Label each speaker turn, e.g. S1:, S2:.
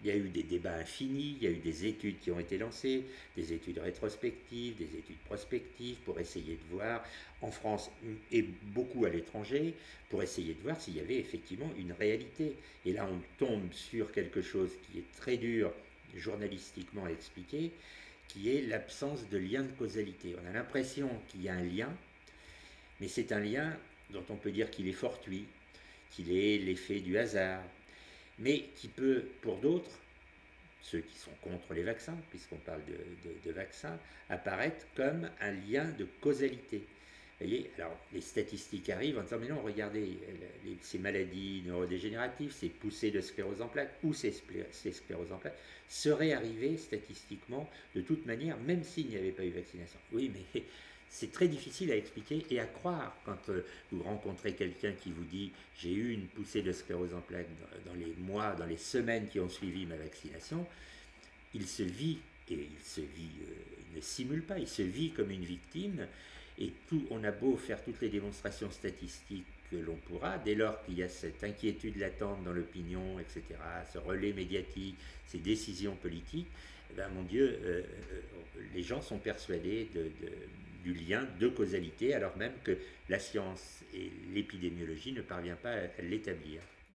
S1: Il y a eu des débats infinis, il y a eu des études qui ont été lancées, des études rétrospectives, des études prospectives pour essayer de voir, en France et beaucoup à l'étranger, pour essayer de voir s'il y avait effectivement une réalité. Et là, on tombe sur quelque chose qui est très dur journalistiquement à expliquer, qui est l'absence de lien de causalité. On a l'impression qu'il y a un lien, mais c'est un lien dont on peut dire qu'il est fortuit, qu'il est l'effet du hasard, mais qui peut, pour d'autres, ceux qui sont contre les vaccins, puisqu'on parle de vaccins, apparaître comme un lien de causalité. Vous voyez, alors les statistiques arrivent en disant mais non, regardez, ces maladies neurodégénératives, ces poussées de sclérose en plaques ou ces scléroses en plaques seraient arrivées statistiquement de toute manière, même s'il n'y avait pas eu vaccination. Oui, mais c'est très difficile à expliquer et à croire quand vous rencontrez quelqu'un qui vous dit j'ai eu une poussée de sclérose en plaques dans les mois, dans les semaines qui ont suivi ma vaccination. Il se vit, et il ne simule pas, il se vit comme une victime, et tout, on a beau faire toutes les démonstrations statistiques que l'on pourra, dès lors qu'il y a cette inquiétude latente dans l'opinion, etc., ce relais médiatique, ces décisions politiques, eh ben, mon Dieu, les gens sont persuadés du lien de causalité, alors même que la science et l'épidémiologie ne parviennent pas à l'établir.